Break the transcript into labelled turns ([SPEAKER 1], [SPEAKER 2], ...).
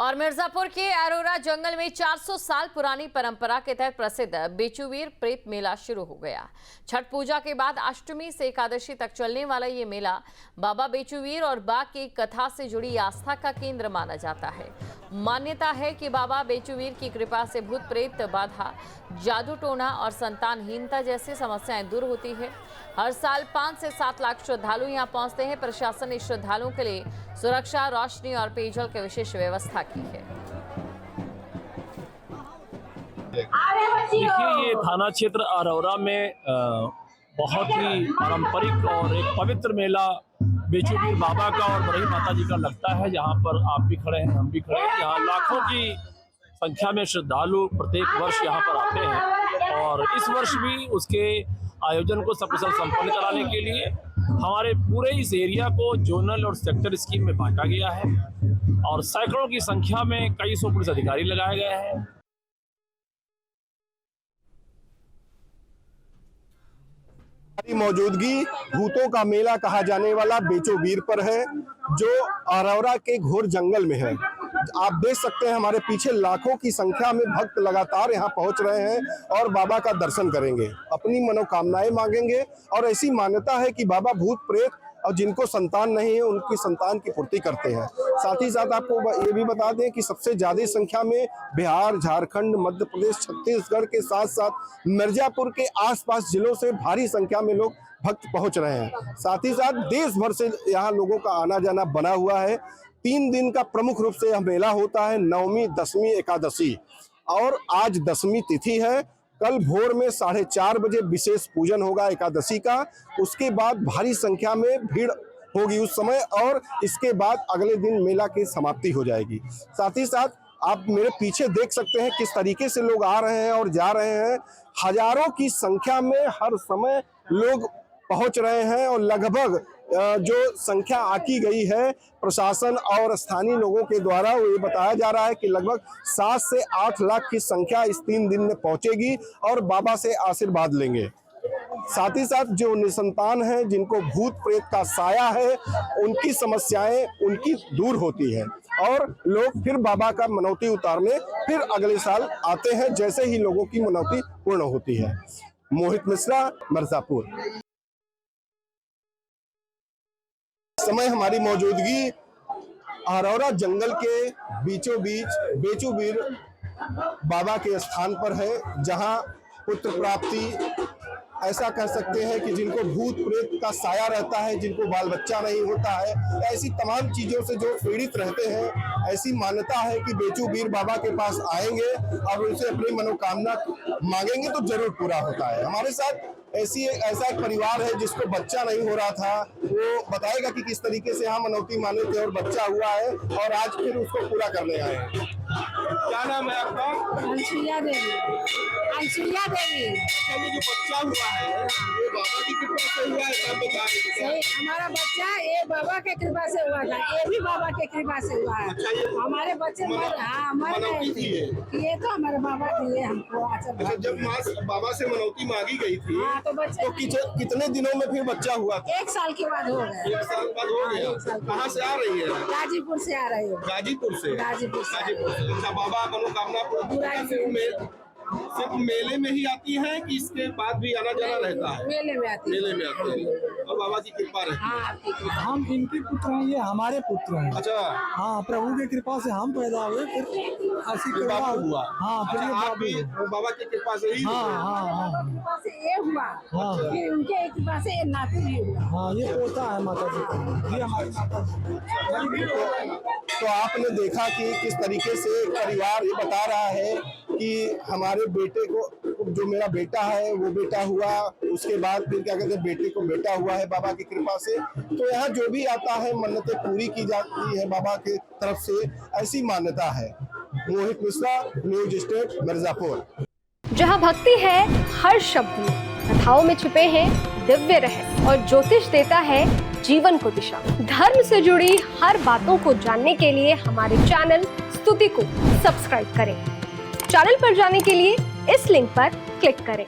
[SPEAKER 1] और मिर्जापुर के अरोरा जंगल में 400 साल पुरानी परंपरा के तहत प्रसिद्ध बेचूवीर प्रेत मेला शुरू हो गया। छठ पूजा के बाद अष्टमी से एकादशी तक चलने वाला ये मेला बाबा बेचूवीर और बाघ की कथा से जुड़ी आस्था का केंद्र माना जाता है। मान्यता है कि बाबा बेचूवीर की कृपा से भूत प्रेत बाधा, जादू टोना और संतानहीनता जैसी समस्याएं दूर होती है। हर साल 5 से 7 लाख श्रद्धालु यहां पहुंचते हैं। प्रशासन ने श्रद्धालुओं के लिए सुरक्षा, रोशनी और पेयजल की विशेष व्यवस्था की है।
[SPEAKER 2] देखिए, ये थाना क्षेत्र अरोरा में बहुत ही पारंपरिक और एक पवित्र मेला बेचूवीर बाबा का और बरही माता जी का लगता है। यहाँ पर आप भी खड़े हैं, हम भी खड़े हैं। यहाँ लाखों की संख्या में श्रद्धालु प्रत्येक वर्ष यहाँ पर आते हैं और इस वर्ष भी उसके आयोजन को सकुशल संपन्न कराने के लिए हमारे पूरे इस एरिया को जोनल और सेक्टर स्कीम में बांटा गया है और सैकड़ों की संख्या में कई सौ पुलिस अधिकारी लगाए गए हैं।
[SPEAKER 3] हमारी मौजूदगी भूतों का मेला कहा जाने वाला बेचूवीर पर है, जो अरोरा के घोर जंगल में है। आप देख सकते हैं हमारे पीछे लाखों की संख्या में भक्त लगातार यहाँ पहुँच रहे हैं और बाबा का दर्शन करेंगे, अपनी मनोकामनाएं मांगेंगे। और ऐसी मान्यता है कि बाबा भूत प्रेत और जिनको संतान नहीं है उनकी संतान की पूर्ति करते हैं। साथ ही साथ आपको ये भी बता दें कि सबसे ज्यादा संख्या में बिहार, झारखंड, मध्य प्रदेश, छत्तीसगढ़ के साथ साथ मिर्जापुर के आसपास जिलों से भारी संख्या में लोग भक्त पहुंच रहे हैं। साथ ही साथ देश भर से यहाँ लोगों का आना जाना बना हुआ है। 3 दिन का प्रमुख रूप से यह मेला होता है, नवमी, दसवीं, एकादशी और आज दसवीं तिथि है। कल भोर में 4:30 बजे विशेष पूजन होगा एकादशी का। उसके बाद भारी संख्या में भीड़ होगी उस समय और इसके बाद अगले दिन मेला की समाप्ति हो जाएगी। साथ ही साथ आप मेरे पीछे देख सकते हैं किस तरीके से लोग आ रहे हैं और जा रहे हैं। हजारों की संख्या में हर समय लोग पहुंच रहे हैं और लगभग जो संख्या आकी गई है प्रशासन और स्थानीय लोगों के द्वारा, वो ये बताया जा रहा है कि लगभग 7 से 8 लाख की संख्या इस 3 दिन में पहुंचेगी और बाबा से आशीर्वाद लेंगे। साथ ही साथ जो निसंतान हैं, जिनको भूत प्रेत का साया है, उनकी समस्याएं उनकी दूर होती है और लोग फिर बाबा का मनौती उतारने फिर अगले साल आते हैं, जैसे ही लोगों की मनौती पूर्ण होती है। मोहित मिश्रा, मिर्जापुर। समय हमारी मौजूदगी अरोरा जंगल के बीचों बीच बेचूवीर बाबा के स्थान पर है, जहां पुत्र प्राप्ति, ऐसा कह सकते हैं कि जिनको भूत प्रेत का साया रहता है, जिनको बाल बच्चा नहीं होता है, ऐसी तमाम चीजों से जो पीड़ित रहते हैं, ऐसी मान्यता है कि बेचूवीर बाबा के पास आएंगे और उनसे अपनी मनोकामना मांगेंगे तो जरूर पूरा होता है। हमारे साथ ऐसा एक परिवार है जिसको बच्चा नहीं हो रहा था, वो बताएगा कि किस तरीके से यहाँ मनौती माने थे और बच्चा हुआ है और आज फिर उसको पूरा करने आए हैं। क्या नाम है आपका?
[SPEAKER 4] अंशुलिया देवी। अंशुलिया देवी।
[SPEAKER 3] ये जो बच्चा हुआ है ये बाबा की कृपा से हुआ है, सब बता रहे हैं।
[SPEAKER 4] सही, हमारा बच्चा ये बाबा के कृपा से हुआ था, ये भी बाबा के कृपा से हुआ है। हमारे बच्चे मर गए थे, ये तो हमारे बाबा दिए हमको।
[SPEAKER 3] अच्छा, जब बाबा से मनौती मांगी गई थी
[SPEAKER 4] तो बच्चे
[SPEAKER 3] तो कितने दिनों में फिर बच्चा हुआ था?
[SPEAKER 4] 1 साल के बाद हो गया।
[SPEAKER 3] 1 साल बाद हो गया। कहाँ से आ रही है?
[SPEAKER 4] गाजीपुर से आ रही हो।
[SPEAKER 3] गाजीपुर से।
[SPEAKER 4] गाजीपुर से।
[SPEAKER 3] अच्छा, बाबा मनोकामना सिर्फ मेले में ही आती है कि इसके बाद भी आना जाना रहता है?
[SPEAKER 4] मेले में आती है।
[SPEAKER 3] मेले में आते हैं और बाबा की कृपा रहती है।
[SPEAKER 4] हाँ, आपकी कृपा।
[SPEAKER 5] हम इनके पुत्र हैं, ये हमारे पुत्र हैं।
[SPEAKER 3] अच्छा,
[SPEAKER 5] हाँ, प्रभु की कृपा से हम पैदा हुए, फिर ऐसी
[SPEAKER 3] फिर
[SPEAKER 5] कृपा
[SPEAKER 3] बाबू हुआ।
[SPEAKER 5] हाँ, फिर
[SPEAKER 3] अच्छा,
[SPEAKER 5] ये
[SPEAKER 3] आप भी बाबा की कृपा से ही?
[SPEAKER 5] हाँ हाँ हाँ
[SPEAKER 4] कृपा से ये हुआ,
[SPEAKER 5] हाँ।
[SPEAKER 4] फिर उनके कृपा से ये नाती भी हुआ।
[SPEAKER 5] हाँ, ये पोता है माता जी का, ये हमारी माता जी।
[SPEAKER 3] तो आपने देखा कि किस तरीके से परिवार ये बता रहा है कि हमारे बेटे को, जो मेरा बेटा है वो बेटा हुआ, उसके बाद फिर क्या कहते हैं बेटे को बेटा हुआ है बाबा की कृपा से। तो यहाँ जो भी आता है मन्नतें पूरी की जाती है बाबा की तरफ से, ऐसी मान्यता है। मोहित मिश्रा, न्यूज स्टेट, मिर्जापुर।
[SPEAKER 6] जहाँ भक्ति है हर शब्द में, कथाओं में छुपे हैं दिव्य रहस्य और ज्योतिष देता है जीवन को दिशा। धर्म से जुड़ी हर बातों को जानने के लिए हमारे चैनल स्तुति को सब्सक्राइब करें। चैनल पर जाने के लिए इस लिंक पर क्लिक करें।